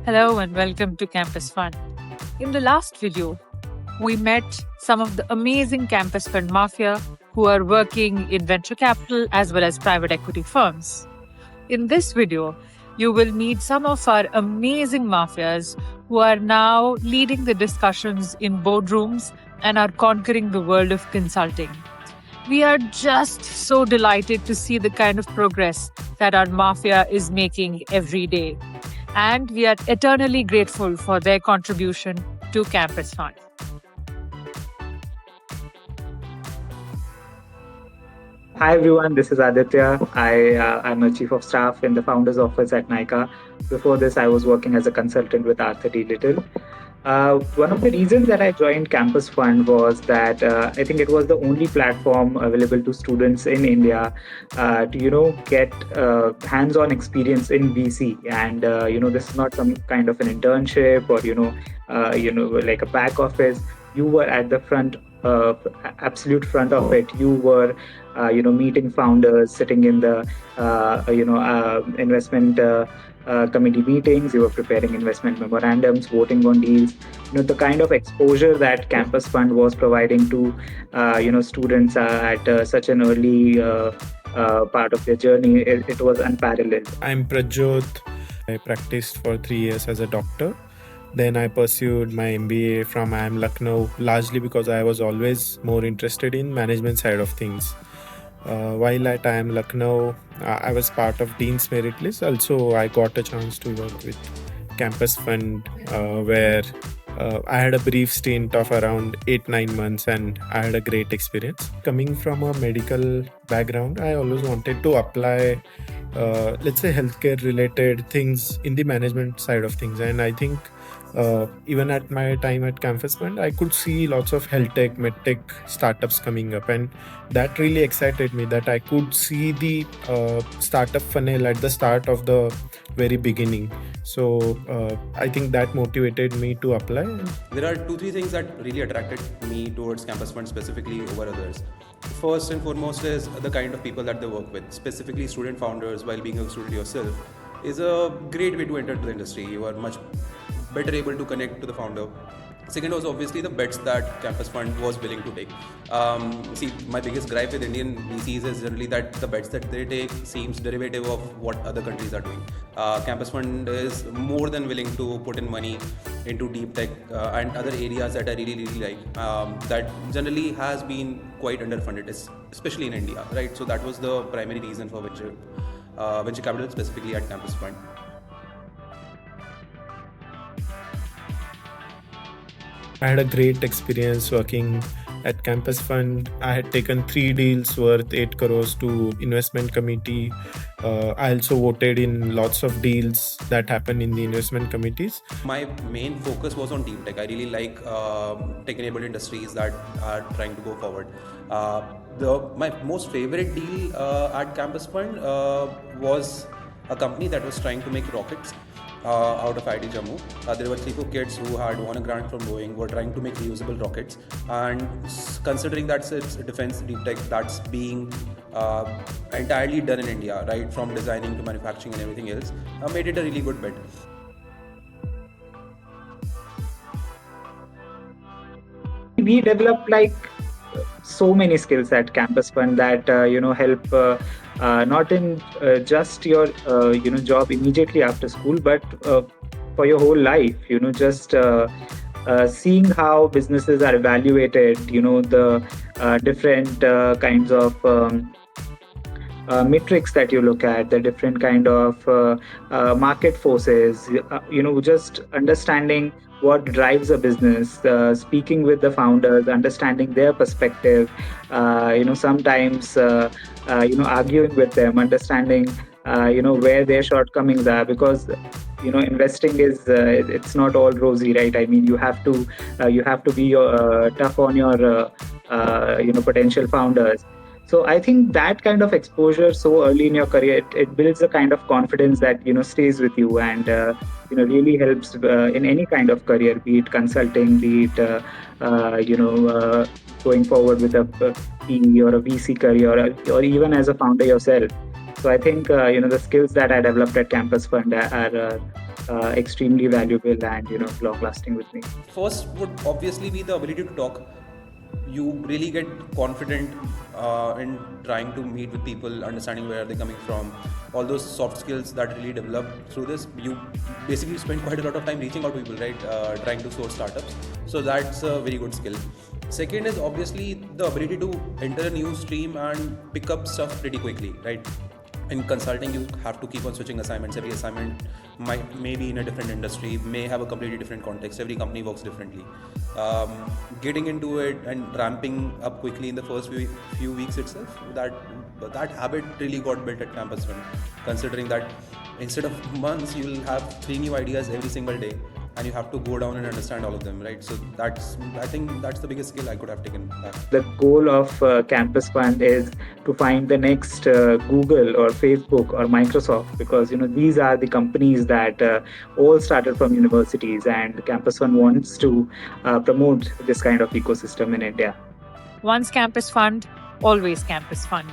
Hello and welcome to Campus Fund. In the last video, we met some of the amazing Campus Fund mafia who are working in venture capital as well as private equity firms. In this video, you will meet some of our amazing mafias who are now leading the discussions in boardrooms and are conquering the world of consulting. We are just so delighted to see the kind of progress that our mafia is making every day. And we are eternally grateful for their contribution to Campus Fund. Hi everyone, this is Aditya. I'm a chief of staff in the founder's office at Nika. Before this, I was working as a consultant with Arthur D. Little. One of the reasons that I joined Campus Fund was that I think it was the only platform available to students in India to get hands-on experience in VC, and this is not some kind of an internship or like a back office. You were at the front, absolute front of it. You were meeting founders, sitting in the investment committee meetings. You were preparing investment memorandums, voting on deals. The kind of exposure that Campus Fund was providing to students at such an early part of their journey, it was unparalleled. I'm Prajyot. I practiced for 3 years as a doctor. Then I pursued my MBA from IIM Lucknow, largely because I was always more interested in management side of things. While at IIM Lucknow, I was part of Dean's Merit List. Also, I got a chance to work with Campus Fund, where I had a brief stint of around 8-9 months, and I had a great experience. Coming from a medical background, I always wanted to apply, let's say, healthcare related things in the management side of things. And I think even at my time at Campus Fund, I could see lots of health tech, medtech startups coming up, and that really excited me, that I could see the startup funnel at the start of the very beginning. So I think that motivated me to apply. There are 2-3 things that really attracted me towards Campus Fund specifically over others. First and foremost is the kind of people that they work with, specifically student founders. While being a student yourself is a great way to enter the industry. You are much better able to connect to the founder. Second was obviously the bets that Campus Fund was willing to take. My biggest gripe with Indian VCs is generally that the bets that they take seems derivative of what other countries are doing. Campus Fund is more than willing to put in money into deep tech and other areas that I really like, that generally has been quite underfunded, especially in India, right? So that was the primary reason for venture capital, specifically at Campus Fund. I had a great experience working at Campus Fund. I had taken 3 deals worth 8 crores to investment committee. I also voted in lots of deals that happen in the investment committees. My main focus was on deep tech. I really like tech-enabled industries that are trying to go forward. My most favorite deal at Campus Fund was a company that was trying to make rockets out of IIT Jammu. There were 3-4 kids who had won a grant from Boeing, were trying to make reusable rockets, and considering that it's defense deep tech that's being entirely done in India, right, from designing to manufacturing and everything else, made it a really good bet. We developed so many skills at Campus Fund that help not in just your job immediately after school, but for your whole life. Just seeing how businesses are evaluated, the different kinds of metrics that you look at, the different kind of market forces, just understanding what drives a business, speaking with the founders, understanding their perspective, sometimes arguing with them, understanding where their shortcomings are, because investing is it's not all rosy, right? I mean, you have to be tough on your potential founders. So I think that kind of exposure so early in your career, it builds a kind of confidence that stays with you, and really helps in any kind of career, be it consulting, be it going forward with a PE or a VC career, or even as a founder yourself. So I think the skills that I developed at Campus Fund are extremely valuable and long lasting with me. First would obviously be the ability to talk. You really get confident in trying to meet with people, understanding where they're coming from. All those soft skills that really develop through this. You basically spend quite a lot of time reaching out to people, right? Trying to source startups. So that's a very good skill. Second is obviously the ability to enter a new stream and pick up stuff pretty quickly, right? In consulting, you have to keep on switching assignments. Every assignment may be in a different industry, may have a completely different context. Every company works differently. Getting into it and ramping up quickly in the first few weeks itself, that habit really got built at Campus Fund, considering that instead of months, you'll have 3 new ideas every single day, and you have to go down and understand all of them, right? So I think that's the biggest skill I could have taken back. The goal of Campus Fund is to find the next Google or Facebook or Microsoft, because these are the companies that all started from universities, and Campus Fund wants to promote this kind of ecosystem in India. Once Campus Fund, always Campus Fund.